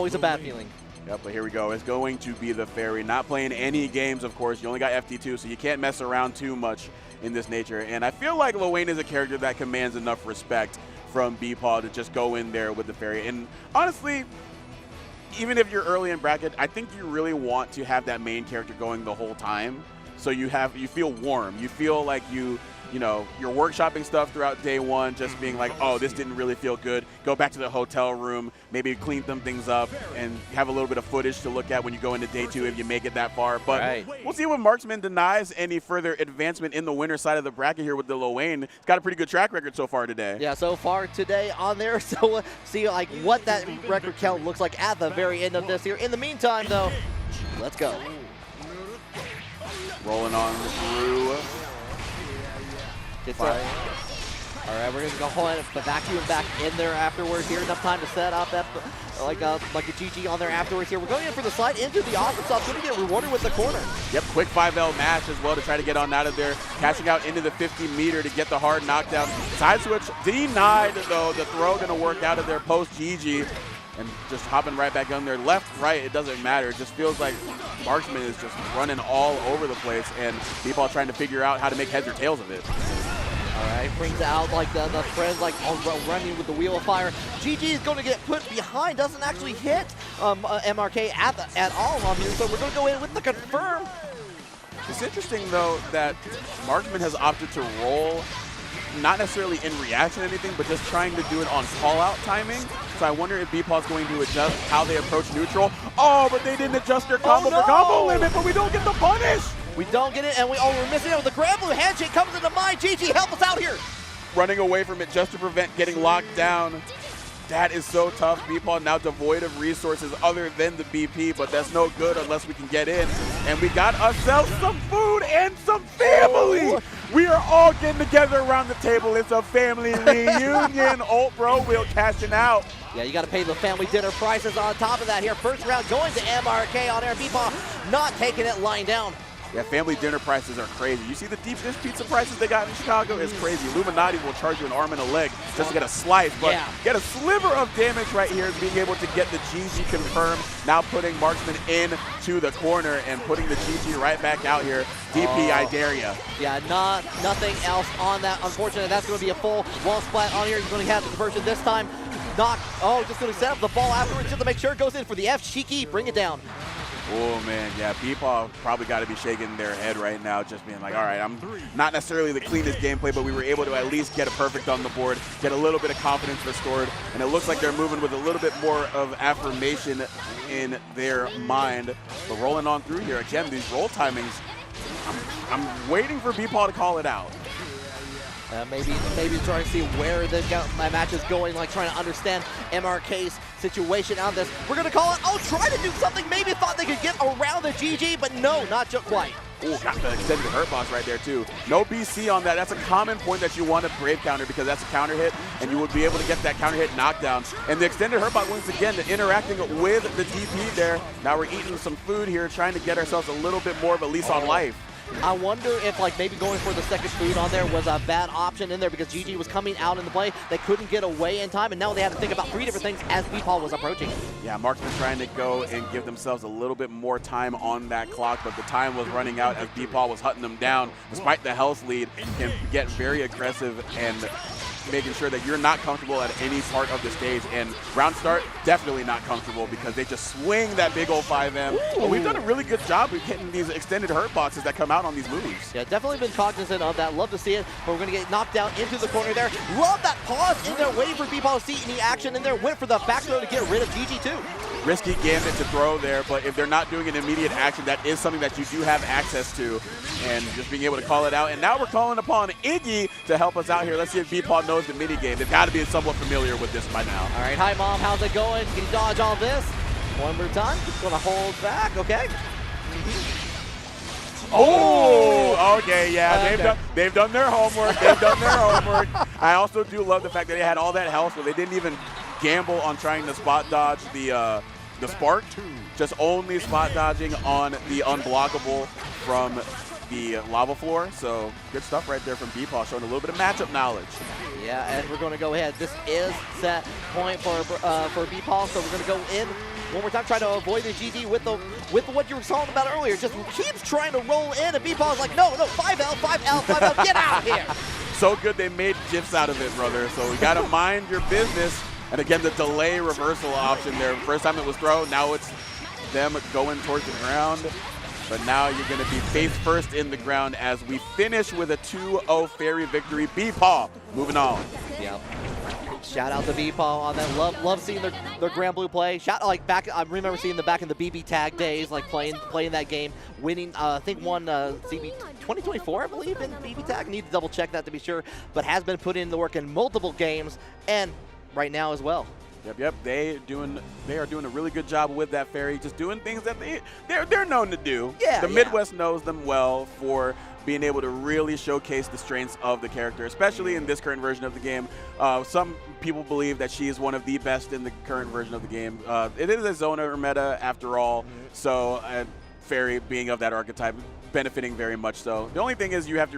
always a bad feeling. Yep, but here we go. It's going to be the Ferry. Not playing any games, of course. You only got FT2, so you can't mess around too much in this nature. And I feel like Lowain is a character that commands enough respect from BEPaw to just go in there with the Ferry. And honestly, even if you're early in bracket, I think you really want to have that main character going the whole time. So you feel warm. You feel like you're workshopping stuff throughout day one, just being like, oh, this didn't really feel good. Go back to the hotel room, maybe clean some things up, and have a little bit of footage to look at when you go into day two if you make it that far. But we'll see when Marksman denies any further advancement in the winner side of the bracket here with the Lowain. He's got a pretty good track record so far today. Yeah, so far today on there. So see like what that record count looks like at the very end of this here. In the meantime, though, let's go. Rolling on through. It's all right, we're going to go ahead and vacuum back in there afterwards here. Enough time to set up that, like a GG on there afterwards here. We're going in for the slide into the offense. So going to get rewarded with the corner. Yep, quick 5L match as well to try to get on out of there. Catching out into the 50-meter to get the hard knockdown. Side switch denied, though. The throw going to work out of there post GG. And just hopping right back on there. Left, right, it doesn't matter. It just feels like Marksman is just running all over the place, and BEPaw trying to figure out how to make heads or tails of it. All right, brings out like the friends like running with the wheel of fire. GG is going to get put behind, doesn't actually hit MRK at all on here, so we're going to go in with the confirm. It's interesting, though, that Marksman has opted to roll, not necessarily in reaction to anything, but just trying to do it on call-out timing. So I wonder if BEPaw is going to adjust how they approach neutral. Oh, but they didn't adjust their combo for combo limit, but we don't get the punish. We don't get it, and we're missing it with the Granblue handshake comes into mind. GG, help us out here. Running away from it just to prevent getting locked down. That is so tough. BEPaw now devoid of resources other than the BP, but that's no good unless we can get in. And we got ourselves some food and some family. We are all getting together around the table. It's a family reunion. Old bro will cashing out. Yeah, you got to pay the family dinner prices on top of that here. First round going to MRK on air. BEPaw not taking it, lying down. Yeah, family dinner prices are crazy. You see the deep dish pizza prices they got in Chicago? It's crazy. Illuminati will charge you an arm and a leg just to get a slice, but get a sliver of damage right here, being able to get the GG confirmed. Now putting Marksman into the corner and putting the GG right back out here. DP, I dare ya. Yeah, nothing else on that. Unfortunately, that's going to be a full wall splat on here. He's going to have the conversion this time. Just going to set up the ball afterwards just to make sure it goes in for the F. Cheeky, bring it down. Oh, man, yeah, BEPaw probably got to be shaking their head right now, just being like, all right, I'm not necessarily the cleanest gameplay, but we were able to at least get a perfect on the board, get a little bit of confidence restored, and it looks like they're moving with a little bit more of affirmation in their mind. But rolling on through here, again, these roll timings, I'm waiting for BEPaw to call it out. Maybe trying to see where the match is going, like trying to understand MRK's situation on this. We're going to call it, try to do something. Maybe thought they could get around the GG, but no, not just quite. Oh, got the extended hurt boss right there, too. No BC on that. That's a common point that you want to brave counter because that's a counter hit, and you would be able to get that counter hit knockdown. And the extended hurt boss, once again, interacting with the DP there. Now we're eating some food here, trying to get ourselves a little bit more of a lease on life. I wonder if maybe going for the second food on there was a bad option in there because GG was coming out in the play. They couldn't get away in time, and now they had to think about 3 different things as BEPaw was approaching. Yeah, Marksman trying to go and give themselves a little bit more time on that clock, but the time was running out as BEPaw was hunting them down. Despite the health lead, can get very aggressive and making sure that you're not comfortable at any part of the stage. And round start, definitely not comfortable because they just swing that big old 5M. But we've done a really good job of getting these extended hurt boxes that come out on these moves. Yeah, definitely been cognizant of that. Love to see it, but we're going to get knocked down into the corner there. Love that pause in there, waiting for BEPaw to see any action in there. Went for the back throw to get rid of GG too. Risky gambit to throw there, but if they're not doing an immediate action, that is something that you do have access to, and just being able to call it out. And now we're calling upon Iggy to help us out here. Let's see if BEPaw knows the mini game. They've got to be somewhat familiar with this by now. All right, hi Mom, how's it going? Can you dodge all this? One more time, just gonna hold back, okay? Oh, okay, yeah, they've done their homework. They've done their homework. I also do love the fact that they had all that health, but they didn't even gamble on trying to spot dodge the spark. Just only spot dodging on the unblockable from the lava floor. So good stuff right there from BEPaw, showing a little bit of matchup knowledge. Yeah, and we're going to go ahead. This is set point for BEPaw, so we're going to go in one more time, trying to avoid the GD with what you were talking about earlier. Just keeps trying to roll in, and BEPaw is like, no, 5L, 5L, 5L, get out of here. So good they made GIFs out of it, brother. So we got to mind your business. And again, the delay reversal option there. First time it was throw, now it's them going towards the ground. But now you're going to be face first in the ground as we finish with a 2-0 Ferry victory. BEPaw moving on. Yep. Shout out to BEPaw on that. Love seeing their Granblue play. I remember seeing them back in the BB tag days, like playing that game, winning. I think won CB 2024, I believe, in BB tag. Need to double check that to be sure, but has been put in the work in multiple games and right now as well. Yep. They are doing a really good job with that Ferry, just doing things that they're known to do. Yeah, the Midwest knows them well for being able to really showcase the strengths of the character, especially in this current version of the game. Some people believe that she is one of the best in the current version of the game. It is a zoner meta after all, so Ferry being of that archetype, benefiting very much so. The only thing is you have to